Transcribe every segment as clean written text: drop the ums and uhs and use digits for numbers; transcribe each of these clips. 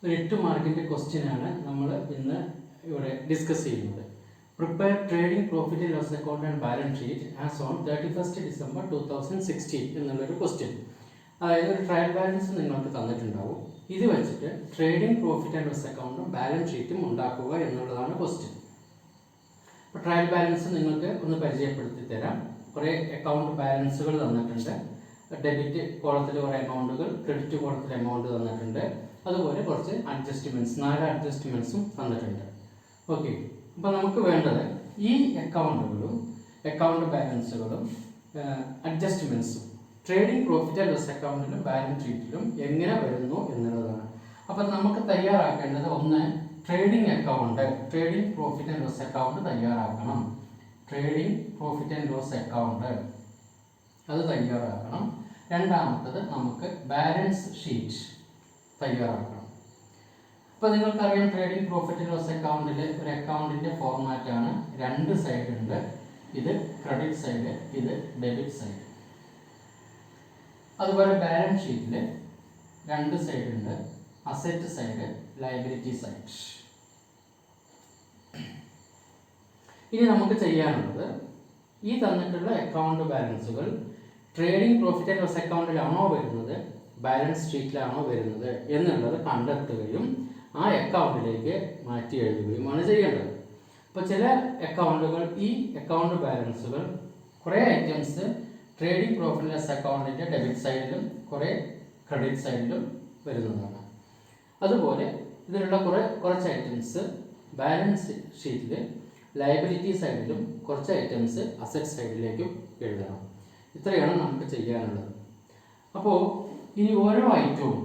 ഒരു 8 മാർക്കിൻ്റെ ക്വസ്റ്റ്യനാണ് നമ്മൾ ഇന്ന് ഇവിടെ ഡിസ്കസ് ചെയ്യുന്നത്. Prepare trading profit and loss account and balance sheet as on 31 December 2016 എന്നുള്ളൊരു ക്വസ്റ്റ്യൻ. അതായത് ഒരു ട്രയൽ ബാലൻസ് നിങ്ങൾക്ക് തന്നിട്ടുണ്ടാവും. ഇത് വെച്ചിട്ട് ട്രേഡിംഗ് പ്രോഫിറ്റ് ആൻഡ് ലോസ് അക്കൗണ്ടും ബാലൻസ് ഷീറ്റും ഉണ്ടാക്കുക എന്നുള്ളതാണ് ക്വസ്റ്റ്യൻ. അപ്പോൾ ട്രയൽ ബാലൻസ് നിങ്ങൾക്ക് ഒന്ന് പരിചയപ്പെടുത്തി തരാം. കുറേ അക്കൗണ്ട് ബാലൻസുകൾ തന്നിട്ടുണ്ട്. ഡെബിറ്റ് കോളത്തിൽ കുറേ എമൗണ്ടുകൾ, ക്രെഡിറ്റ് കോളത്തിൽ എമൗണ്ട് തന്നിട്ടുണ്ട്. അതുപോലെ കുറച്ച് അഡ്ജസ്റ്റ്മെൻറ്റ്സ്, 4 അഡ്ജസ്റ്റ്മെൻറ്റ്സും തന്നിട്ടുണ്ട്. ഓക്കെ, അപ്പോൾ നമുക്ക് വേണ്ടത് ഈ അക്കൗണ്ടുകളും അക്കൗണ്ട് ബാലൻസുകളും അഡ്ജസ്റ്റ്മെൻറ്റ്സും ട്രേഡിംഗ് പ്രോഫിറ്റ് ആൻഡ് ലോസ് അക്കൗണ്ടിലും ബാലൻസ് ഷീറ്റിലും എങ്ങനെ വരുന്നു എന്നുള്ളതാണ്. അപ്പോൾ നമുക്ക് തയ്യാറാക്കേണ്ടത് ഒന്ന് trading account, trading profit and loss account തയ്യാറാക്കണം. Trading profit and loss account അത് തയ്യാറാക്കണം. രണ്ടാമത്തത് നമുക്ക് ബാലൻസ് ഷീറ്റ് തയ്യാറാക്കണം. ഇപ്പോൾ നിങ്ങൾക്കറിയാം ട്രേഡിംഗ് പ്രോഫിറ്റ് ആൻഡ് ലോസ് അക്കൗണ്ടിൽ ഒരു അക്കൗണ്ടിൻ്റെ ഫോർമാറ്റാണ്. 2 സൈഡ് ഉണ്ട്. ഇത് ക്രെഡിറ്റ് സൈഡ്, ഇത് ഡെബിറ്റ് സൈഡ്. അതുപോലെ ബാലൻസ് ഷീറ്റിൽ 2 സൈഡ് ഉണ്ട്. Asset side, liability side. ഇനി നമുക്ക് ചെയ്യാനുള്ളത് ഈ തന്നിട്ടുള്ള അക്കൗണ്ട് ബാലൻസുകൾ ട്രേഡിംഗ് പ്രോഫിറ്റ് ആൻഡ് ലോസ് അക്കൗണ്ടിലാണോ വരുന്നത്, ബാലൻസ് ഷീറ്റിലാണോ വരുന്നത് എന്നുള്ളത് കണ്ടെത്തുകയും ആ അക്കൗണ്ടിലേക്ക് മാറ്റി എഴുതുകയുമാണ് ചെയ്യേണ്ടത്. അപ്പോൾ ചില അക്കൗണ്ടുകൾ, ഈ അക്കൗണ്ട് ബാലൻസുകൾ കുറേ ഐറ്റംസ് ട്രേഡിംഗ് പ്രോഫിറ്റ് ലോസ് അക്കൗണ്ടിൻ്റെ ഡെബിറ്റ് സൈഡിലും കുറേ ക്രെഡിറ്റ് സൈഡിലും വരുന്നതാണ്. അതുപോലെ ഇതിലുള്ള കുറച്ച് ഐറ്റംസ് ബാലൻസ് ഷീറ്റിൽ ലയബിലിറ്റി സൈഡിലും കുറച്ച് ഐറ്റംസ് അസറ്റ് സൈഡിലേക്കും എഴുതണം. ഇത്രയാണ് നമുക്ക് ചെയ്യാനുള്ളത്. അപ്പോൾ ഇനി ഓരോ ഐറ്റവും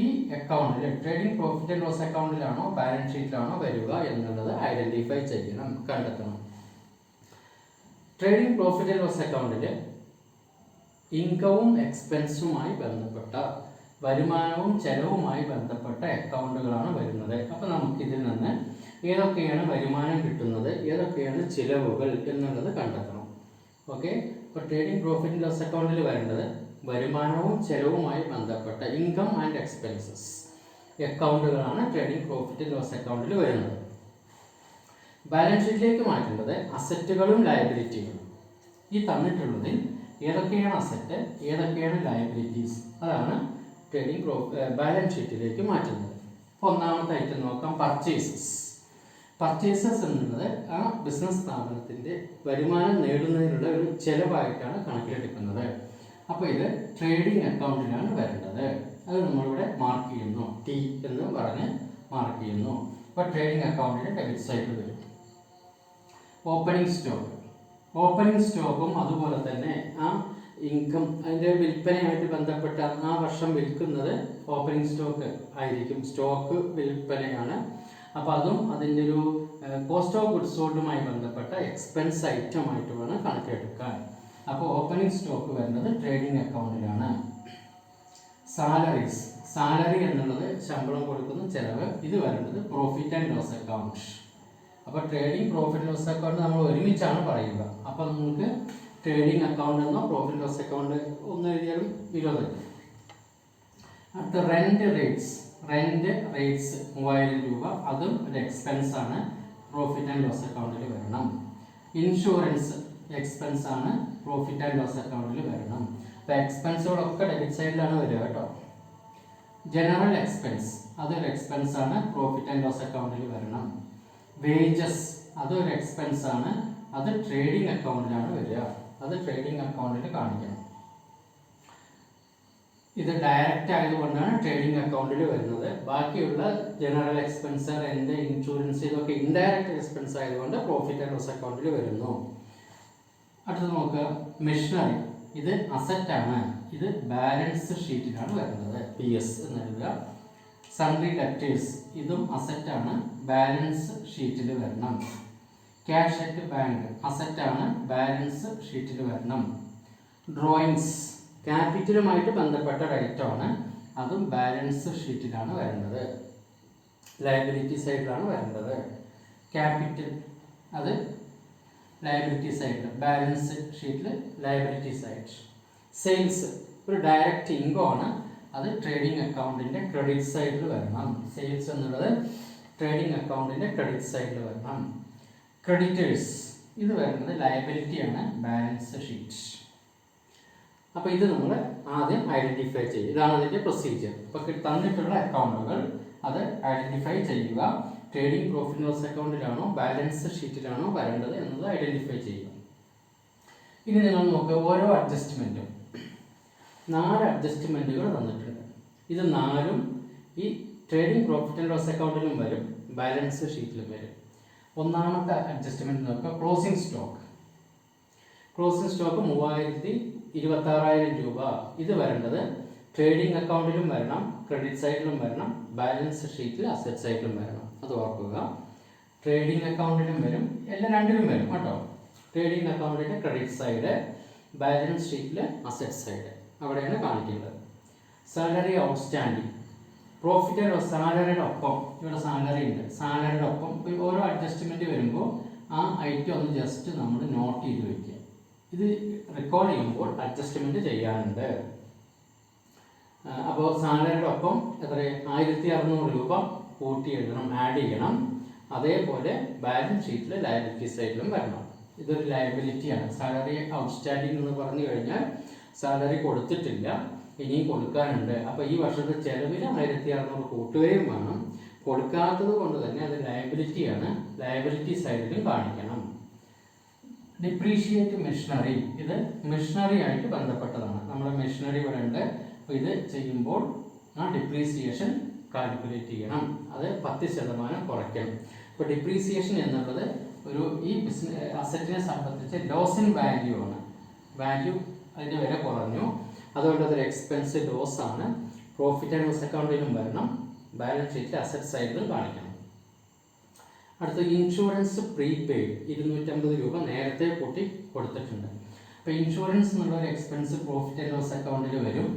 ഈ അക്കൗണ്ടിൽ ട്രേഡിംഗ് പ്രോഫിറ്റ് ആൻഡ് ലോസ് അക്കൗണ്ടിലാണോ ബാലൻസ് ഷീറ്റിലാണോ വരിക എന്നുള്ളത് ഐഡൻറ്റിഫൈ ചെയ്യണം, കണ്ടെത്തണം. ട്രേഡിംഗ് പ്രോഫിറ്റ് ആൻഡ് ലോസ് അക്കൗണ്ടിൽ ഇൻകവും എക്സ്പെൻസുമായി ബന്ധപ്പെട്ട, വരുമാനവും ചെലവുമായി ബന്ധപ്പെട്ട അക്കൗണ്ടുകളാണ് വരുന്നത്. അപ്പോൾ നമുക്കിതിൽ നിന്ന് ഏതൊക്കെയാണ് വരുമാനം കിട്ടുന്നത്, ഏതൊക്കെയാണ് ചിലവുകൾ എന്നുള്ളത് കണ്ടെത്തണം. ഓക്കെ, ഇപ്പോൾ ട്രേഡിംഗ് പ്രോഫിറ്റ് ആൻഡ് ലോസ് അക്കൗണ്ടിൽ വരേണ്ടത് വരുമാനവും ചെലവുമായി ബന്ധപ്പെട്ട ഇൻകം ആൻഡ് എക്സ്പെൻസസ് അക്കൗണ്ടുകളാണ് ട്രേഡിംഗ് പ്രോഫിറ്റ് ആൻഡ് ലോസ് അക്കൗണ്ടിൽ വരുന്നത്. ബാലൻസ് ഷീറ്റിലേക്ക് മാറ്റേണ്ടത് അസറ്റുകളും ലയബിലിറ്റികളും. ഈ തന്നിട്ടുള്ളതിൽ ഏതൊക്കെയാണ് അസറ്റ്, ഏതൊക്കെയാണ് ലയബിലിറ്റീസ്, അതാണ് ട്രേഡിംഗ് ബാലൻസ് ഷീറ്റിലേക്ക് മാറ്റുന്നത്. ഒന്നാമത്തെ ഐറ്റം നോക്കാം, പർച്ചേസസ്. പർച്ചേസസ് എന്നുള്ളത് ആ ബിസിനസ് സ്ഥാപനത്തിൻ്റെ വരുമാനം നേടുന്നതിനുള്ള ഒരു ചെലവായിട്ടാണ് കണക്കിലെടുക്കുന്നത്. അപ്പോൾ ഇത് ട്രേഡിംഗ് അക്കൗണ്ടിലാണ് വരേണ്ടത്. അത് നമ്മളിവിടെ മാർക്ക് ചെയ്യുന്നു, ടി എന്ന് പറഞ്ഞ് മാർക്ക് ചെയ്യുന്നു. അപ്പോൾ ട്രേഡിംഗ് അക്കൗണ്ടിൻ്റെ ഡെബിറ്റ് സൈഡ് വരും. ഓപ്പണിംഗ് സ്റ്റോക്ക്, ഓപ്പണിംഗ് സ്റ്റോക്കും അതുപോലെ തന്നെ ആ ഇൻകം, അതിൻ്റെ വിൽപ്പനയായിട്ട് ബന്ധപ്പെട്ട ആ വർഷം വിൽക്കുന്നത് ഓപ്പണിംഗ് സ്റ്റോക്ക് ആയിരിക്കും. സ്റ്റോക്ക് വിൽപ്പനയാണ്. അപ്പോൾ അതും അതിൻ്റെ ഒരു കോസ്റ്റ് ഓഫ് ഗുഡ്സ് സോൾഡുമായി ബന്ധപ്പെട്ട എക്സ്പെൻസ് ഐറ്റമായിട്ട് വേണം കണക്കെടുക്കാൻ. അപ്പോൾ ഓപ്പണിംഗ് സ്റ്റോക്ക് വരുന്നത് ട്രേഡിംഗ് അക്കൗണ്ടിലാണ്. സാലറീസ്, സാലറി എന്നുള്ളത് ശമ്പളം കൊടുക്കുന്ന ചിലവ്, ഇത് വരുന്നത് പ്രോഫിറ്റ് ആൻഡ് ലോസ് അക്കൗണ്ട്. അപ്പോൾ ട്രേഡിംഗ് പ്രോഫിറ്റ് ലോസ് അക്കൗണ്ട് നമ്മൾ ഒരുമിച്ചാണ് പറയുക. അപ്പോൾ നമുക്ക് ട്രേഡിംഗ് അക്കൗണ്ട് എന്നോ പ്രോഫിറ്റ് ലോസ് അക്കൗണ്ട് ഒന്ന് എഴുതിയാലും വിരോധമില്ല. അടുത്ത റെന്റ് റേറ്റ്സ്, റെന്റ് റേറ്റ്സ് 3000 രൂപ, അതും ഒരു എക്സ്പെൻസ് ആണ്, പ്രോഫിറ്റ് ആൻഡ് ലോസ് അക്കൗണ്ടിൽ വരണം. ഇൻഷുറൻസ് എക്സ്പെൻസ് ആണ്, പ്രോഫിറ്റ് ആൻഡ് ലോസ് അക്കൗണ്ടിൽ വരണം. അപ്പോൾ എക്സ്പെൻസുകളൊക്കെ ഡെബിറ്റ് സൈഡിലാണ് വരിക കേട്ടോ. ജനറൽ എക്സ്പെൻസ് അതൊരു എക്സ്പെൻസ് ആണ്, പ്രോഫിറ്റ് ആൻഡ് ലോസ് അക്കൗണ്ടിൽ വരണം. വേജസ് അതൊരു എക്സ്പെൻസ് ആണ്, അത് ട്രേഡിംഗ് അക്കൗണ്ടിലാണ് വരിക, അത് ട്രേഡിംഗ് അക്കൗണ്ടിൽ കാണിക്കണം. ഇത് ഡയറക്റ്റ് ആയതുകൊണ്ടാണ് ട്രേഡിംഗ് അക്കൗണ്ടിൽ വരുന്നത്. ബാക്കിയുള്ള ജനറൽ എക്സ്പെൻസ്, റെന്റ്, ഇൻഷുറൻസ് ഇതൊക്കെ ഇൻഡയറക്റ്റ് എക്സ്പെൻസ് ആയതുകൊണ്ട് പ്രോഫിറ്റ് ആൻഡ് ലോസ് അക്കൗണ്ടിൽ വരുന്നു. അടുത്ത് നോക്കുക, മെഷീനറി. ഇത് അസറ്റ് ആണ്, ഇത് ബാലൻസ് ഷീറ്റിലാണ് വരുന്നത്, PS എന്ന് എഴുതുക. സൺട്രി ഡെപ്റ്റേഴ്സ് ഇതും അസറ്റ് ആണ്, ബാലൻസ് ഷീറ്റിൽ വരണം. ക്യാഷ് അറ്റ് ബാങ്ക് അസറ്റ് ആണ്, ബാലൻസ് ഷീറ്റിൽ വരണം. ഡ്രോയിങ്സ് ക്യാപിറ്റലുമായിട്ട് ബന്ധപ്പെട്ട ഒരു ഐറ്റമാണ്, അതും ബാലൻസ് ഷീറ്റിലാണ് വരുന്നത്, ലയബിലിറ്റി സൈഡിലാണ് വരേണ്ടത്. ക്യാപിറ്റൽ അത് ലയബിലിറ്റി സൈഡിൽ, ബാലൻസ് ഷീറ്റിൽ ലയബിലിറ്റി സൈഡ്. സെയിൽസ് ഒരു ഡയറക്റ്റ് ഇൻകം ആണ്, അത് ട്രേഡിംഗ് അക്കൗണ്ടിൻ്റെ ക്രെഡിറ്റ് സൈഡിൽ വരണം. സെയിൽസ് എന്നുള്ളത് ട്രേഡിംഗ് അക്കൗണ്ടിൻ്റെ ക്രെഡിറ്റ് സൈഡിൽ വരണം. ക്രെഡിറ്റേഴ്സ് ഇത് വരുന്നത് ലയബിലിറ്റിയാണ്, ബാലൻസ് ഷീറ്റ്. അപ്പോൾ ഇത് നമ്മൾ ആദ്യം ഐഡൻറ്റിഫൈ ചെയ്യും. ഇതാണ് അതിൻ്റെ പ്രൊസീജിയർ. ഇപ്പോൾ തന്നിട്ടുള്ള അക്കൗണ്ടുകൾ അത് ഐഡൻറ്റിഫൈ ചെയ്യുക. ട്രേഡിംഗ് പ്രോഫിറ്റ് ലോസ് അക്കൗണ്ടിലാണോ ബാലൻസ് ഷീറ്റിലാണോ വരേണ്ടത് എന്നത് ഐഡൻറ്റിഫൈ ചെയ്യുക. ഇനി നിങ്ങൾ നോക്കുക, ഓരോ അഡ്ജസ്റ്റ്മെൻറ്റും 4 അഡ്ജസ്റ്റ്മെൻറ്റുകൾ തന്നിട്ടുണ്ട്. ഇത് 4ഉം ഈ ട്രേഡിംഗ് പ്രോഫിറ്റ് ആൻഡ് ലോസ് അക്കൗണ്ടിലും വരും, ബാലൻസ് ഷീറ്റിലും വരും. ഒന്നാമത്തെ അഡ്ജസ്റ്റ്മെൻറ്റ് നോക്കുക, ക്ലോസിംഗ് സ്റ്റോക്ക്. ക്ലോസിംഗ് സ്റ്റോക്ക് 3,26,000 രൂപ. ഇത് വരേണ്ടത് ട്രേഡിംഗ് അക്കൗണ്ടിലും വരണം, ക്രെഡിറ്റ് സൈഡിലും വരണം, ബാലൻസ് ഷീറ്റിൽ അസറ്റ് സൈഡിലും വരണം. അത് ഓർക്കുക. ട്രേഡിംഗ് അക്കൗണ്ടിലും വരും, രണ്ടിലും വരും കേട്ടോ. ട്രേഡിംഗ് അക്കൗണ്ടിൻ്റെ ക്രെഡിറ്റ് സൈഡ്, ബാലൻസ് ഷീറ്റിൽ അസറ്റ് സൈഡ്, അവിടെയാണ് കാണിക്കേണ്ടത്. Salary outstanding, profit and loss സാലറിയുടെ ഒപ്പം, ഇവിടെ സാലറി ഉണ്ട്, സാലറിയുടെ ഒപ്പം ഓരോ അഡ്ജസ്റ്റ്മെൻറ്റ് വരുമ്പോൾ ആ ഐറ്റം ഒന്ന് ജസ്റ്റ് നമ്മൾ നോട്ട് ചെയ്ത് വയ്ക്കുക. ഇത് റെക്കോർഡ് ചെയ്യുമ്പോൾ അഡ്ജസ്റ്റ്മെൻറ്റ് ചെയ്യാനുണ്ട്. അപ്പോൾ സാലറിയുടെ ഒപ്പം എത്ര 1,600 രൂപ കൂട്ടി എഴുതണം, ആഡ് ചെയ്യണം. അതേപോലെ ബാലൻസ് ഷീറ്റിൽ ലയബിലിറ്റി സൈഡിലും വരണം. ഇതൊരു ലയബിലിറ്റിയാണ്. സാലറി ഔട്ട്സ്റ്റാൻഡിങ് എന്ന് പറഞ്ഞു കഴിഞ്ഞാൽ സാലറി കൊടുത്തിട്ടില്ല, ഇനിയും കൊടുക്കാനുണ്ട്. അപ്പോൾ ഈ വർഷത്തെ ചെലവിൽ 1,600 കൂട്ടുകയും വേണം. കൊടുക്കാത്തത് കൊണ്ട് തന്നെ അത് ലയബിലിറ്റിയാണ്, ലയബിലിറ്റി സൈഡിലും കാണിക്കണം. ഡിപ്രീഷിയേറ്റ് മെഷീനറി, ഇത് മെഷീനറി ആയിട്ട് ബന്ധപ്പെട്ടതാണ്. നമ്മുടെ മെഷീനറി ഇവിടെ ഉണ്ട്. അപ്പോൾ ഇത് ചെയ്യുമ്പോൾ ആ ഡിപ്രീസിയേഷൻ കാൽക്കുലേറ്റ് ചെയ്യണം. അത് 10% കുറയ്ക്കണം. ഇപ്പോൾ ഡിപ്രീസിയേഷൻ എന്നുള്ളത് ഒരു ഈ അസറ്റിനെ സംബന്ധിച്ച് ലോസ് ഇൻ വാല്യൂ ആണ്. വാല്യൂ അതിൻ്റെ വില കുറഞ്ഞു, അതുകൊണ്ട് അതൊരു എക്സ്പെൻസ് ലോസ് ആണ്. പ്രോഫിറ്റ് ആൻഡ് ലോസ് അക്കൗണ്ടിലും വരണം, ബാലൻസ് ഷീറ്റിൽ അസറ്റ് സൈഡിലും കാണിക്കണം. അടുത്ത ഇൻഷുറൻസ് പ്രീപെയ്ഡ് 250 രൂപ നേരത്തെ കൂട്ടി കൊടുത്തിട്ടുണ്ട്. അപ്പോൾ ഇൻഷുറൻസ് എന്നുള്ളൊരു എക്സ്പെൻസ് പ്രോഫിറ്റ് ആൻഡ് ലോസ് അക്കൗണ്ടിൽ വരും.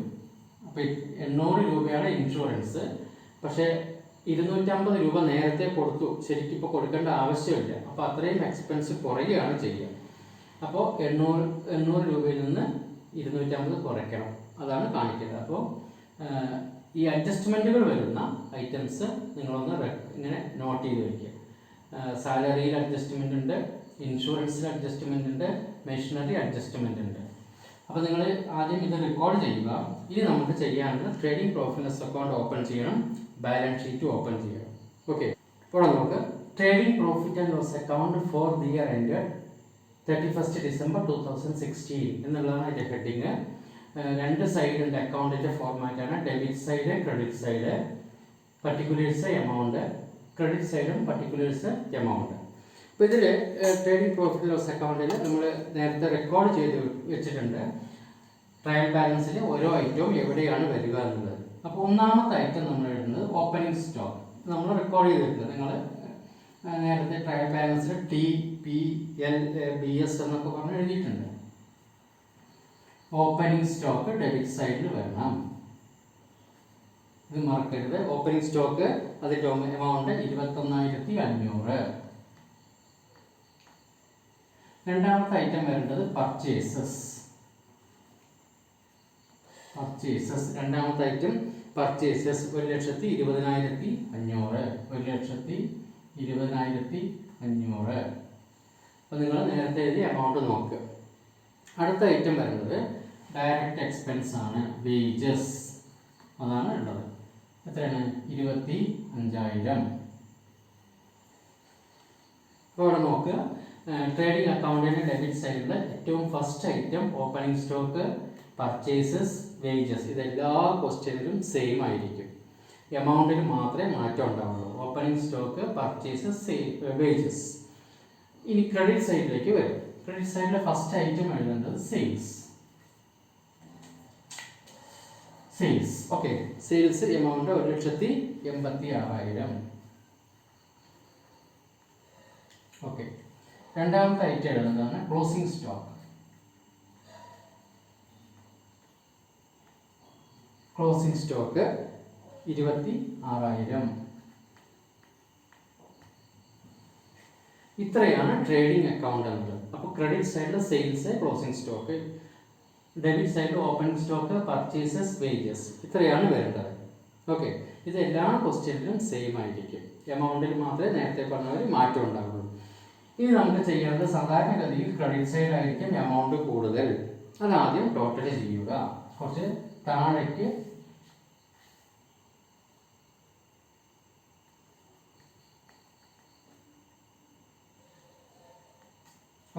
അപ്പോൾ 800 രൂപയാണ് ഇൻഷുറൻസ്. പക്ഷേ 250 രൂപ നേരത്തെ കൊടുത്തു, ശരിക്കും ഇപ്പോൾ കൊടുക്കേണ്ട ആവശ്യമില്ല. അപ്പോൾ അത്രയും എക്സ്പെൻസ് കുറയുകയാണ് ചെയ്യുക. അപ്പോൾ 800 രൂപയിൽ നിന്ന് 250 കുറയ്ക്കണം, അതാണ് കാണിക്കുന്നത്. അപ്പോൾ ഈ അഡ്ജസ്റ്റ്മെൻറ്റുകൾ വരുന്ന ഐറ്റംസ് നിങ്ങളൊന്ന് ഇങ്ങനെ നോട്ട് ചെയ്ത് വയ്ക്കുക. സാലറിയിൽ അഡ്ജസ്റ്റ്മെൻ്റ് ഉണ്ട്, ഇൻഷുറൻസിൽ അഡ്ജസ്റ്റ്മെൻ്റ് ഉണ്ട്, മെഷീനറി അഡ്ജസ്റ്റ്മെൻ്റ് ഉണ്ട്. അപ്പോൾ നിങ്ങൾ ആദ്യം ഇത് റെക്കോർഡ് ചെയ്യുക. ഇനി നമുക്ക് ചെയ്യാനുള്ളത് trading profit loss account open ചെയ്യണം, ബാലൻസ് ഷീറ്റ് ഓപ്പൺ ചെയ്യണം. ഓക്കെ, ഇപ്പോൾ നമുക്ക് trading profit and loss account for the year end 31 December 2016 എന്നുള്ളതാണ് അതിൻ്റെ ഹെഡിങ്. 2 സൈഡിൻ്റെ അക്കൗണ്ടിൻ്റെ ഫോർമാറ്റാണ്, debit side, credit side, particulars, amount, credit സൈഡും പർട്ടിക്കുലേഴ്സ്, എമൗണ്ട്. അപ്പോൾ ഇതിൽ ട്രേഡിംഗ് പ്രോഫിറ്റ് ലോസ് അക്കൗണ്ടിൽ നമ്മൾ നേരത്തെ റെക്കോർഡ് ചെയ്ത് വെച്ചിട്ടുണ്ട് ട്രയൽ ബാലൻസിൽ ഓരോ ഐറ്റവും എവിടെയാണ് വരിക എന്നുള്ളത്. അപ്പോൾ ഒന്നാമത്തെ ഐറ്റം നമ്മൾ എഴുതുന്നത് ഓപ്പണിംഗ് സ്റ്റോക്ക്, നമ്മൾ റെക്കോർഡ് ചെയ്തിട്ടുണ്ട്. നിങ്ങൾ നേരത്തെ ട്രയൽ ബാലൻസിൽ TPLBS എന്നൊക്കെ പറഞ്ഞ് എഴുതിയിട്ടുണ്ട്. ഓപ്പണിംഗ് സ്റ്റോക്ക് ഡെബിറ്റ് സൈഡിൽ വരണം, ഇത് മറക്കരുത്. ഓപ്പണിംഗ് സ്റ്റോക്ക് അതിൻ്റെ എമൗണ്ട് 21,500. രണ്ടാമത്തെ ഐറ്റം വരേണ്ടത് പർച്ചേസസ്. രണ്ടാമത്തെ ഐറ്റം പർച്ചേസസ് 1,20,500. 1,20,500. അപ്പോൾ നിങ്ങൾ നേരത്തെ എഴുതി എമൗണ്ട് നോക്കുക. അടുത്ത ഐറ്റം വരുന്നത് ഡയറക്റ്റ് എക്സ്പെൻസ് ആണ്, വേജസ്, അതാണ് ഉള്ളത്. എത്രയാണ്? 25,000. അപ്പോൾ ഇവിടെ നോക്കുക, ട്രേഡിംഗ് അക്കൗണ്ടിൻ്റെ ഡെബിറ്റ് സൈഡിലെ ഏറ്റവും first item opening stock, purchases, wages. ഇതെല്ലാ ക്വസ്റ്റ്യനിലും സെയിം ആയിരിക്കും, എമൗണ്ടിൽ മാത്രമേ മാറ്റം ഉണ്ടാവുള്ളൂ. Opening stock, purchases, wages. ഇനി ക്രെഡിറ്റ് സൈഡിലേക്ക് വരും. ക്രെഡിറ്റ് സൈഡിലെ ഫസ്റ്റ് ഐറ്റം എഴുതേണ്ടത് sales. Okay, sales amount 1,86,000. Okay, രണ്ടാമത്തെ ഐറ്റം എഴുതുന്നതാണ് ക്ലോസിംഗ് സ്റ്റോക്ക്. Closing stock 26,000. ഇത്രയാണ് ട്രേഡിംഗ് അക്കൗണ്ട് എന്നത്. അപ്പോൾ ക്രെഡിറ്റ് സൈഡിൽ സെയിൽസ്, ക്ലോസിംഗ് സ്റ്റോക്ക്, ഡെബിറ്റ് സൈഡിൽ ഓപ്പണിംഗ് സ്റ്റോക്ക്, പർച്ചേസസ്, വേജസ്, ഇത്രയാണ് വരേണ്ടത്. ഓക്കെ, ഇത് എല്ലാ ക്വസ്റ്റ്യനിലും സെയിം ആയിരിക്കും. എമൗണ്ടിൽ മാത്രമേ നേരത്തെ പറഞ്ഞ ഒരു മാറ്റം ഉണ്ടാകുള്ളൂ. ഇനി നമുക്ക് ചെയ്യേണ്ടത് സാധാരണഗതിയിൽ ക്രെഡിറ്റ് സൈഡ് ആയിരിക്കും എമൗണ്ട് കൂടുതൽ. അതാദ്യം ടോട്ടൽ ചെയ്യുക. കുറച്ച് താഴേക്ക്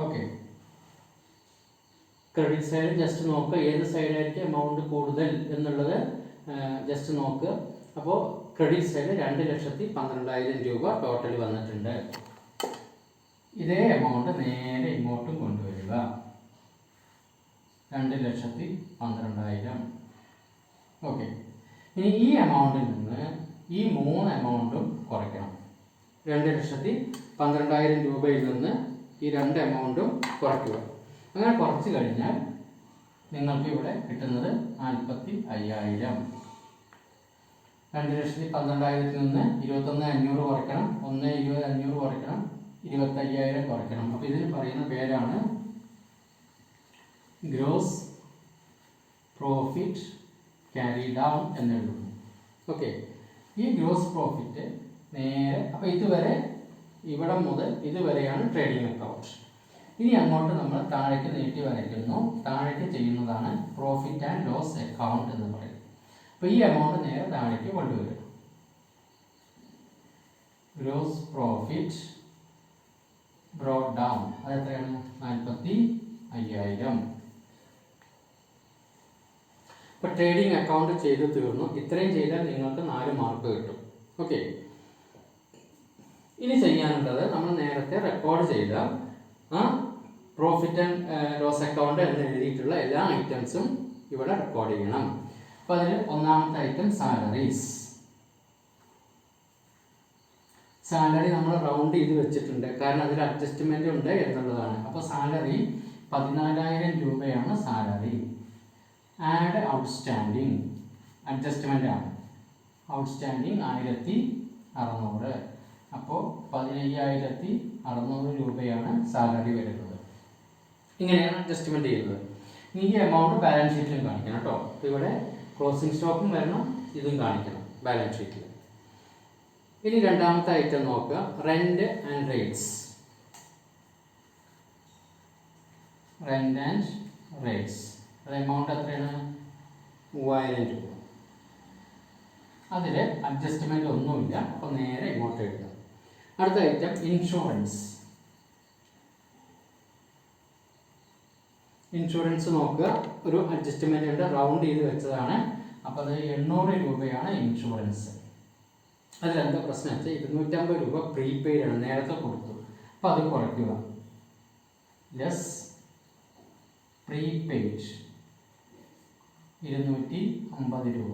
ഓക്കെ, ക്രെഡിറ്റ് സൈഡ് ജസ്റ്റ് നോക്കുക, ഏത് സൈഡായിരിക്കും എമൗണ്ട് കൂടുതൽ എന്നുള്ളത് ജസ്റ്റ് നോക്കുക. അപ്പോൾ ക്രെഡിറ്റ് സൈഡ് 2,12,000 രൂപ ടോട്ടൽ വന്നിട്ടുണ്ട്. ഇതേ എമൗണ്ട് നേരെ ഇങ്ങോട്ടും കൊണ്ടുവരിക, 2,12,000. ഓക്കെ, ഇനി ഈ എമൗണ്ടിൽ നിന്ന് ഈ 3 എമൗണ്ടും കുറയ്ക്കണം. 2,12,000 രൂപയിൽ നിന്ന് ഈ 2 എമൗണ്ടും കുറയ്ക്കുക. അങ്ങനെ കുറച്ച് കഴിഞ്ഞാൽ നിങ്ങൾക്ക് ഇവിടെ കിട്ടുന്നത് 45,000. 2,12,000 നിന്ന് 21,500 കുറയ്ക്കണം, 1,20,500 കുറയ്ക്കണം, 25,000 കുറയ്ക്കണം. അപ്പോൾ ഇതിന് പറയുന്ന പേരാണ് ഗ്രോസ് പ്രോഫിറ്റ് ക്യാരി ഡൗൺ എന്നെഴുതുന്നു. ഓക്കെ, ഈ ഗ്രോസ് പ്രോഫിറ്റ് നേരെ, അപ്പോൾ ഇതുവരെ ഇവിടെ മുതൽ ഇതുവരെയാണ് ട്രേഡിംഗ് അക്കൗണ്ട്. ഇനി അങ്ങോട്ട് നമ്മൾ താഴേക്ക് നീട്ടി വരയ്ക്കുന്നു. താഴേക്ക് ചെയ്യുന്നതാണ് പ്രോഫിറ്റ് ആൻഡ് ലോസ് അക്കൗണ്ട് എന്ന് പറയുന്നത്. അപ്പോൾ ഈ എമൗണ്ട് നേരെ താഴേക്ക് കൊണ്ടുവരും. ഗ്രോസ് പ്രോഫിറ്റ് ബ്രോട്ട് ഡൗൺ, അത് എത്രയാണ്? 45,000. ഇപ്പോൾ ട്രേഡിംഗ് അക്കൗണ്ട് ചെയ്ത് തീർന്നു. ഇത്രയും ചെയ്താൽ നിങ്ങൾക്ക് 4 മാർക്ക് കിട്ടും. ഓക്കെ, ഇനി ചെയ്യാനുള്ളത് നമ്മൾ നേരത്തെ റെക്കോർഡ് ചെയ്ത പ്രോഫിറ്റ് ആൻഡ് ലോസ് അക്കൗണ്ട് എന്ന് എഴുതിയിട്ടുള്ള എല്ലാ ഐറ്റംസും ഇവിടെ റെക്കോർഡ് ചെയ്യണം. അപ്പോൾ അതിൽ ഒന്നാമത്തെ ഐറ്റം സാലറീസ്. സാലറി നമ്മൾ റൗണ്ട് ചെയ്ത് വെച്ചിട്ടുണ്ട്, കാരണം അതിൽ അഡ്ജസ്റ്റ്മെന്റ് ഉണ്ട് എന്നുള്ളതാണ്. അപ്പോൾ സാലറി 14,000 രൂപയാണ് സാലറി. ആഡ് ഔട്ട്സ്റ്റാൻഡിങ്, അഡ്ജസ്റ്റ്മെന്റ് ആണ്. ഔട്ട്സ്റ്റാൻഡിങ് 1,600. അപ്പോൾ 15,600 രൂപയാണ് സാലറി വരുന്നത്. ഇങ്ങനെയാണ് അഡ്ജസ്റ്റ്മെന്റ് ചെയ്യുന്നത്. ഇനി ഈ എമൗണ്ട് ബാലൻസ് ഷീറ്റിലും കാണിക്കണം കേട്ടോ. അപ്പോൾ ഇവിടെ ക്ലോസിംഗ് സ്റ്റോക്കും വരണം, ഇതും കാണിക്കണം ബാലൻസ് ഷീറ്റിൽ. ഇനി രണ്ടാമത്തെ ഐറ്റം നോക്കുക, rent and rates. Rent and rates, അത് എമൗണ്ട് എത്രയാണ്? 3,000 രൂപ. അതിൽ അഡ്ജസ്റ്റ്മെന്റ് ഒന്നുമില്ല, അപ്പോൾ നേരെ ഇങ്ങോട്ട് എഴുതാം. അടുത്ത ഐറ്റം ഇൻഷുറൻസ്. ഇൻഷുറൻസ് നോക്കുക, ഒരു അഡ്ജസ്റ്റ്മെന്റ് ഉണ്ട്, റൗണ്ട് ചെയ്ത് വെച്ചതാണ്. അപ്പോൾ അത് 800 രൂപയാണ് ഇൻഷുറൻസ്. അതിലെന്താ പ്രശ്നം വെച്ചാൽ 250 രൂപ പ്രീപെയ്ഡ് ആണ്, നേരത്തെ കൊടുത്തു. അപ്പോൾ അത് കുറയ്ക്കുക, ലെസ് പ്രീപെയ്ഡ് 250 രൂപ.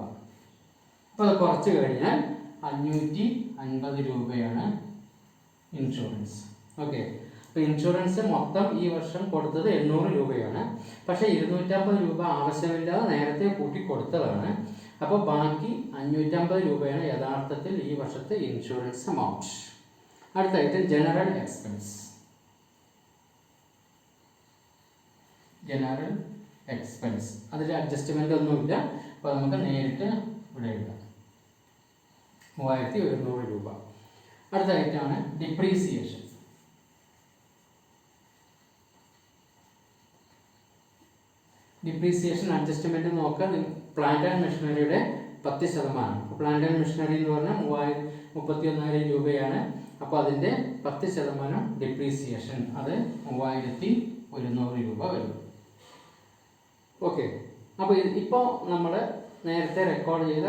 അപ്പോൾ അത് കുറച്ച് കഴിഞ്ഞാൽ 550 രൂപയാണ് ഇൻഷുറൻസ്. ഓക്കെ, അപ്പോൾ ഇൻഷുറൻസ് മൊത്തം ഈ വർഷം കൊടുത്തത് 800 രൂപയാണ്. പക്ഷേ 250 രൂപ ആവശ്യമില്ലാതെ നേരത്തെ കൂട്ടി കൊടുത്തതാണ്. അപ്പോൾ ബാക്കി 550 രൂപയാണ് യഥാർത്ഥത്തിൽ ഈ വർഷത്തെ ഇൻഷുറൻസ് എമൗണ്ട്. അടുത്ത item general expense. General expense, അതിൽ അഡ്ജസ്റ്റ്മെന്റ് ഒന്നുമില്ല. അപ്പോൾ നമുക്ക് നേരിട്ട് ഇവിടെ എഴുതാം, 3,100 രൂപ. അടുത്ത ഐറ്റമാണ് ഡിപ്രീസിയേഷൻ. ഡിപ്രീസിയേഷൻ അഡ്ജസ്റ്റ്മെന്റ് നോക്കുക, പ്ലാന്റ് ആൻഡ് മെഷീനറിയുടെ 10%. പ്ലാന്റ് ആൻഡ് മെഷീനറി എന്ന് പറഞ്ഞാൽ 31,000 രൂപയാണ്. അപ്പോൾ അതിൻ്റെ 10% ഡിപ്രീസിയേഷൻ, അത് 3,100 രൂപ വരും. ഓക്കെ, അപ്പോൾ ഇപ്പോൾ നമ്മൾ നേരത്തെ റെക്കോർഡ് ചെയ്ത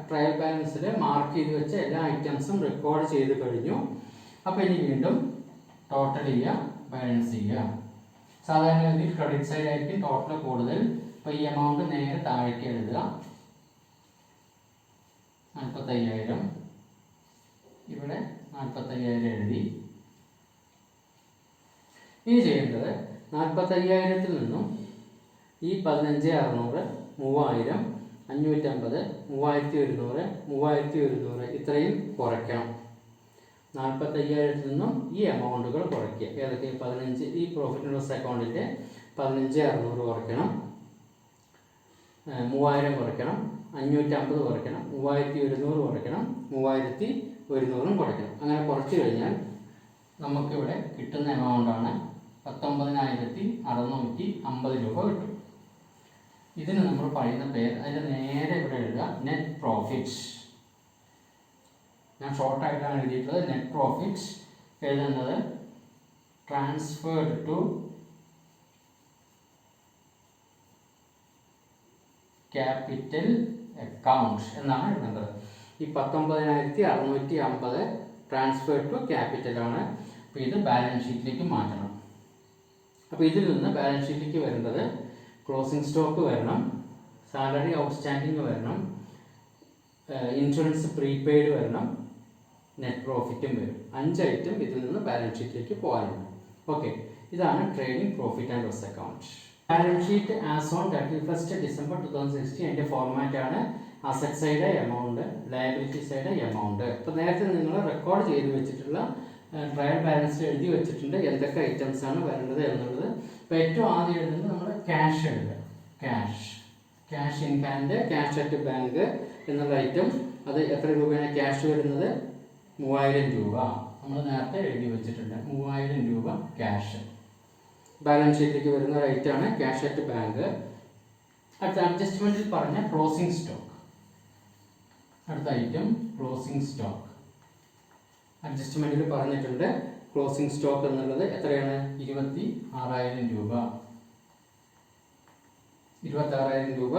ട്രയൽ ബാലൻസിൽ മാർക്ക് ചെയ്ത് വെച്ച എല്ലാ ഐറ്റംസും റെക്കോർഡ് ചെയ്ത് കഴിഞ്ഞു. അപ്പോൾ ഇനി വീണ്ടും ടോട്ടൽ ചെയ്യുക, ബാലൻസ് ചെയ്യുക. സാധാരണ രീതിയിൽ ക്രെഡിറ്റ് സൈഡ് ആയിരിക്കും ടോട്ടൽ കൂടുതൽ. അപ്പോൾ ഈ എമൗണ്ട് നേരെ താഴേക്ക് എഴുതുക, 45,000. ഇവിടെ 45,000 എഴുതി. ഇനി ചെയ്യേണ്ടത് 45,000-ൽ നിന്നും ഈ 15,600, 3,000, 550, 3,100, 3,100 ഇത്രയും കുറയ്ക്കണം. 45,000-ൽ നിന്നും ഈ എമൗണ്ടുകൾ കുറയ്ക്കുക. ഏതൊക്കെ? 15, ഈ പ്രോഫിറ്റ് ആൻഡ് ലോസ് അക്കൗണ്ടിൻ്റെ 15,600 കുറയ്ക്കണം, 3,000 കുറയ്ക്കണം, 550 കുറയ്ക്കണം, 3100 കുറയ്ക്കണം, 3100 കുറയ്ക്കണം. അങ്ങനെ കുറച്ച് കഴിഞ്ഞാൽ നമുക്കിവിടെ കിട്ടുന്ന എമൗണ്ടാണ് 19,650 രൂപ കിട്ടും. ഇതിന് നമ്മൾ പറയുന്ന പേര്, അതിൻ്റെ നേരെ ഇവിടെ എഴുതുക നെറ്റ് പ്രോഫിറ്റ്. ഞാൻ ഷോർട്ടായിട്ടാണ് എഴുതിയിട്ടുള്ളത്. നെറ്റ് പ്രോഫിറ്റ് എഴുതുന്നത് ട്രാൻസ്ഫേർഡ് ടു ക്യാപിറ്റൽ അക്കൗണ്ട് എന്നാണ് എഴുതേണ്ടത്. ഈ 19,650 ട്രാൻസ്ഫേർഡ് ടു ക്യാപിറ്റലാണ്. അപ്പോൾ ഇത് ബാലൻസ് ഷീറ്റിലേക്ക് മാറ്റണം. അപ്പോൾ ഇതിൽ നിന്ന് ബാലൻസ് ഷീറ്റിലേക്ക് വരേണ്ടത് ക്ലോസിംഗ് സ്റ്റോക്ക് വരണം, സാലറി ഔട്ട്സ്റ്റാൻഡിങ് വരണം, ഇൻഷുറൻസ് പ്രീപെയ്ഡ് വരണം, നെറ്റ് പ്രോഫിറ്റും വരും. 5 ഐറ്റം ഇതിൽ നിന്ന് ബാലൻസ് ഷീറ്റിലേക്ക് പോകാനുണ്ട്. ഓക്കെ, ഇതാണ് trading profit and loss account. Balance sheet as on 31 December 2016 അതിൻ്റെ ഫോർമാറ്റാണ് asset side amount, liability side amount. ഇപ്പോൾ നേരത്തെ നിങ്ങൾ റെക്കോർഡ് ചെയ്ത് വെച്ചിട്ടുള്ള ട്രയൽ ബാലൻസിൽ എഴുതി വെച്ചിട്ടുണ്ട് എന്തൊക്കെ ഐറ്റംസ് ആണ് വരേണ്ടത് എന്നുള്ളത്. ഇപ്പോൾ ഏറ്റവും ആദ്യം എഴുതുന്നത് നമ്മൾ ക്യാഷ് എഴുതുക. Cash in hand, cash at bank എന്നുള്ള ഐറ്റം. അത് എത്ര രൂപയാണ് ക്യാഷ് വരുന്നത്? 3000 രൂപ നമ്മൾ നേരത്തെ എഴുതി വെച്ചിട്ടുണ്ട്. 3000 രൂപ ക്യാഷ് ബാലൻസ് ഷീറ്റിലേക്ക് വരുന്ന ഒരു ഐറ്റമാണ് ക്യാഷ് അറ്റ് ബാങ്ക്. അടുത്ത അഡ്ജസ്റ്റ്മെന്റിൽ പറഞ്ഞ ക്ലോസിംഗ് സ്റ്റോക്ക്. അടുത്ത ഐറ്റം ക്ലോസിംഗ് സ്റ്റോക്ക്. അഡ്ജസ്റ്റ്മെന്റിൽ പറഞ്ഞിട്ടുണ്ട് ക്ലോസിംഗ് സ്റ്റോക്ക് എന്നുള്ളത് എത്രയാണ്? 26,000 രൂപ. 26,000 രൂപ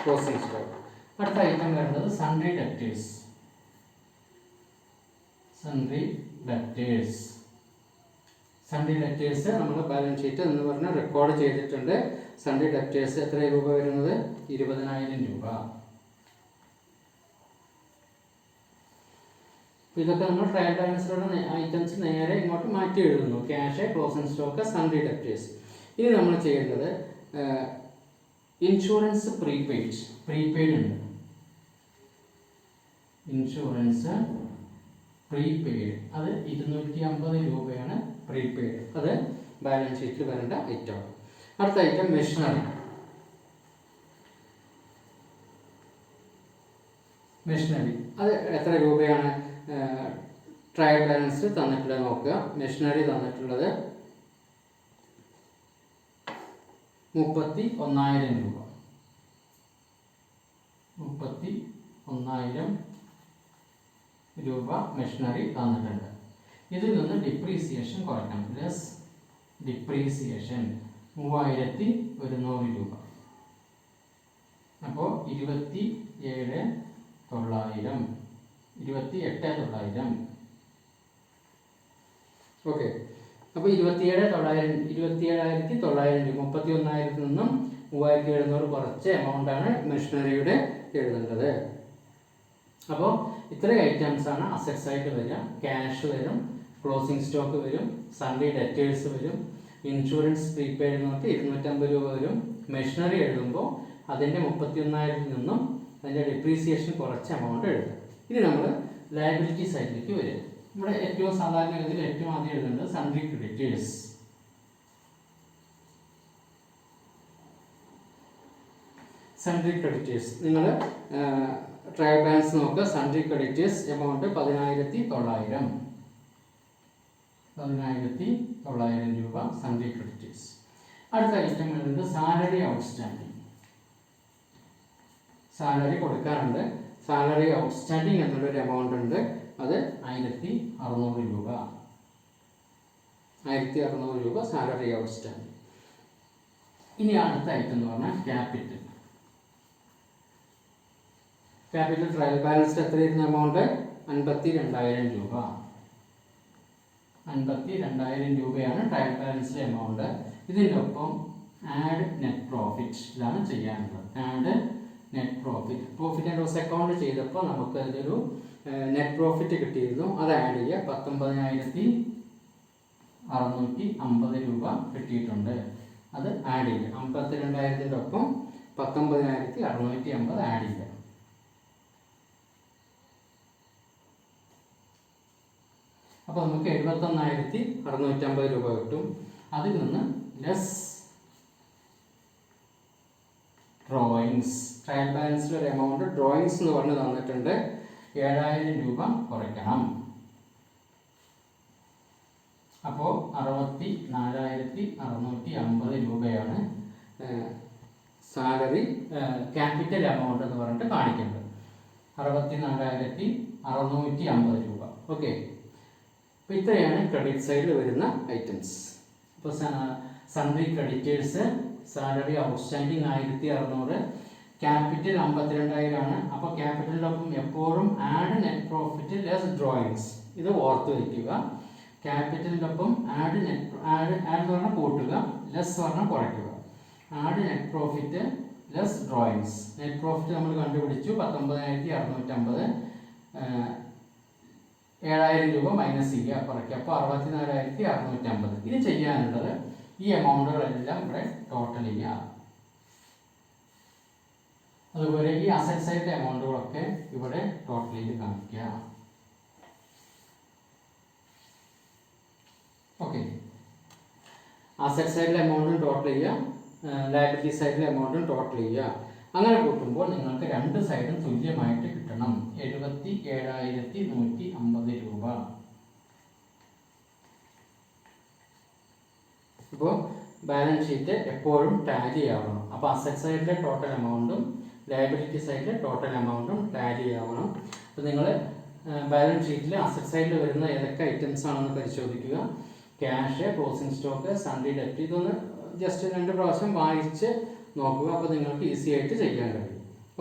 ക്ലോസിംഗ് സ്റ്റോക്ക്. അടുത്ത ഐറ്റം വരുന്നത് സൺട്രി ഡെപ്റ്റേഴ്സ്. സൺട്രി ഡെപ്റ്റേഴ്സ് നമ്മൾ ബാലൻസ് ഷീറ്റ് എന്ന് പറഞ്ഞാൽ റെക്കോർഡ് ചെയ്തിട്ടുണ്ട്. സൺട്രി ഡെപ്റ്റേഴ്സ് എത്ര രൂപ വരുന്നത്? 20,000 രൂപ. ഇതൊക്കെ നമ്മൾ ട്രയൽ ബാലൻസിലുള്ള ഐറ്റംസ് നേരെ ഇങ്ങോട്ട് മാറ്റി എഴുതുന്നു. Cash, closing stock, sundry debtors. ഇനി നമ്മൾ ചെയ്യേണ്ടത് ഇൻഷുറൻസ് പ്രീപെയ്ഡ് ഉണ്ട്. ഇൻഷുറൻസ് പ്രീപെയ്ഡ് അത് 250 രൂപയാണ് പ്രീപെയ്ഡ്. അത് ബാലൻസ് ഷീറ്റിൽ വരേണ്ട ഐറ്റം. അടുത്ത ഐറ്റം മെഷീനറി. അത് എത്ര രൂപയാണ് ട്രയൽ ബാലൻസ് തന്നിട്ടുള്ളത് നോക്കുക. മെഷീനറി തന്നിട്ടുള്ളത് 31,000 രൂപ. 31,000 രൂപ മെഷീനറി തന്നിട്ടുണ്ട്. ഇതിൽ നിന്ന് ഡിപ്രീസിയേഷൻ കുറയ്ക്കണം. ലെസ് ഡിപ്രീസിയേഷൻ 3,100 രൂപ. അപ്പോൾ 28,900. ഓക്കെ, അപ്പോൾ 27,900 രൂപ. 31,000 നിന്നും 3,700 കുറച്ച് എമൗണ്ടാണ് മെഷീനറിയുടെ എഴുതേണ്ടത്. അപ്പോൾ ഇത്രയും ഐറ്റംസ് ആണ് അസറ്റ് സൈഡ് വരിക. ക്യാഷ് വരും, ക്ലോസിംഗ് സ്റ്റോക്ക് വരും, സൺഡേ ഡെറ്റേഴ്സ് വരും, ഇൻഷുറൻസ് പ്രീപെയ്ഡ് നോക്കി 250 രൂപ വരും. മെഷീനറി എഴുതുമ്പോൾ അതിൻ്റെ 31,000 നിന്നും അതിൻ്റെ ഡിപ്രീസിയേഷൻ കുറച്ച് എമൗണ്ട് എഴുതും. ഇനി നമ്മൾ ലയബിലിറ്റി സൈഡിലേക്ക് വരും. ഇവിടെ ഏറ്റവും സാധാരണ ഇതിൽ ഏറ്റവും ആദ്യം എഴുതുന്നത് സൺഡ്രി ക്രെഡിറ്റേഴ്സ്. നിങ്ങൾ ട്രയൽ ബാലൻസ് നോക്കുക. Sundry creditors amount 10,900. 10,900 രൂപ സൺഡ്രി ക്രെഡിറ്റേഴ്സ്. അടുത്ത ഐറ്റം എഴുതുന്നത് സാലറി ഔട്ട്സ്റ്റാൻഡിങ്. സാലറി കൊടുക്കാറുണ്ട്. സാലറി ഔട്ട്സ്റ്റാൻഡിങ് എന്നുള്ളൊരു എമൗണ്ട് ഉണ്ട്. അത് 1,600 രൂപ. 1,600 രൂപ സാലറി ഔട്ട്സ്റ്റാൻഡിങ്. ഇനി അടുത്ത ഐറ്റം എന്ന് പറഞ്ഞാൽ ക്യാപിറ്റൽ ട്രയൽ ബാലൻസ് എത്രയായിരുന്നു എമൗണ്ട്? 52,000 രൂപ. 52,000 രൂപയാണ് ട്രയൽ ബാലൻസിലെ എമൗണ്ട്. ഇതിൻ്റെ ഒപ്പം ആഡ് നെറ്റ് പ്രോഫിറ്റ് ഇതാണ് ചെയ്യാനുള്ളത്. Add net profit and loss account ചെയ്തപ്പോൾ നമുക്ക് അതിലൊരു നെറ്റ് പ്രോഫിറ്റ് കിട്ടിയിരുന്നു. അത് ആഡ് ചെയ്യുക. 19,650 രൂപ കിട്ടിയിട്ടുണ്ട്. അത് ആഡ് ചെയ്യുക. 52,000 ഒപ്പം 19,650 ആഡ് ചെയ്യുക. അപ്പോൾ നമുക്ക് 71,650 രൂപ കിട്ടും. അതിൽ നിന്ന് ലെസ് ഡ്രോയിങ്സ്. ട്രയൽ ബാലൻസിൽ ഒരു എമൗണ്ട് ഡ്രോയിങ്സ് എന്ന് പറഞ്ഞ് തന്നിട്ടുണ്ട്. 7000 രൂപ കുറയ്ക്കണം. അപ്പോൾ 64,650 രൂപയാണ് സാലറി ക്യാപിറ്റൽ എമൗണ്ട് എന്ന് പറഞ്ഞിട്ട് കാണിക്കേണ്ടത്. 64,650 രൂപ. ഓക്കെ, അപ്പോൾ ഇത്രയാണ് ക്രെഡിറ്റ് സൈഡിൽ വരുന്ന ഐറ്റംസ്. ഇപ്പോൾ sundry creditors salary outstanding 1600, capital 52,000 ആണ്. അപ്പോൾ ക്യാപിറ്റലിനൊപ്പം എപ്പോഴും add net profit less drawings, ഇത് ഓർത്ത് വയ്ക്കുക. ക്യാപിറ്റലിനൊപ്പം ആഡ് എന്ന് പറഞ്ഞാൽ കൂട്ടുക, ലെസ് പറഞ്ഞാൽ കുറയ്ക്കുക. Add net profit less drawings. Net profit നമ്മൾ കണ്ടുപിടിച്ചു 19,650, 7,000 രൂപ മൈനസ് ചെയ്യുക, കുറയ്ക്കുക. അപ്പോൾ 64,650. ഇത് ചെയ്യാനുള്ളത് ഈ എമൗണ്ടുകളെല്ലാം ഇവിടെ ടോട്ടൽ ചെയ്യുക. അതുപോലെ ഈ അസറ്റ് സൈഡിലെ എമൗണ്ടുകളൊക്കെ ഇവിടെ ടോട്ടൽ ചെയ്ത് കാണിക്കുക. ഓക്കെ, അസറ്റ് സൈഡിലെ എമൗണ്ടും ടോട്ടൽ ചെയ്യുക, ലയബിലിറ്റി സൈഡിലെ എമൗണ്ടും ടോട്ടൽ ചെയ്യുക. അങ്ങനെ കൂട്ടുമ്പോൾ നിങ്ങൾക്ക് രണ്ട് സൈഡും തുല്യമായിട്ട് കിട്ടണം. 77,150 രൂപ. ഇപ്പോൾ ബാലൻസ് ഷീറ്റ് എപ്പോഴും ടാലി ആവണം. അപ്പോൾ അസറ്റ് സൈഡിലെ ടോട്ടൽ എമൗണ്ടും ലയബിലിറ്റി സൈഡിലെ ടോട്ടൽ എമൗണ്ടും ടാലി ആവണം. അപ്പോൾ നിങ്ങൾ ബാലൻസ് ഷീറ്റിൽ അസറ്റ് സൈഡിൽ വരുന്ന ഏതൊക്കെ ഐറ്റംസ് ആണെന്ന് പരിശോധിക്കുക. ക്യാഷ്, ക്ലോസിംഗ് സ്റ്റോക്ക്, സൺഡി ഡെപ്റ്റ്, ഇതൊന്ന് ജസ്റ്റ് 2 പ്രാവശ്യം വായിച്ച് നോക്കുക. അപ്പോൾ നിങ്ങൾക്ക് ഈസി ആയിട്ട് ചെയ്യാൻ കഴിയും.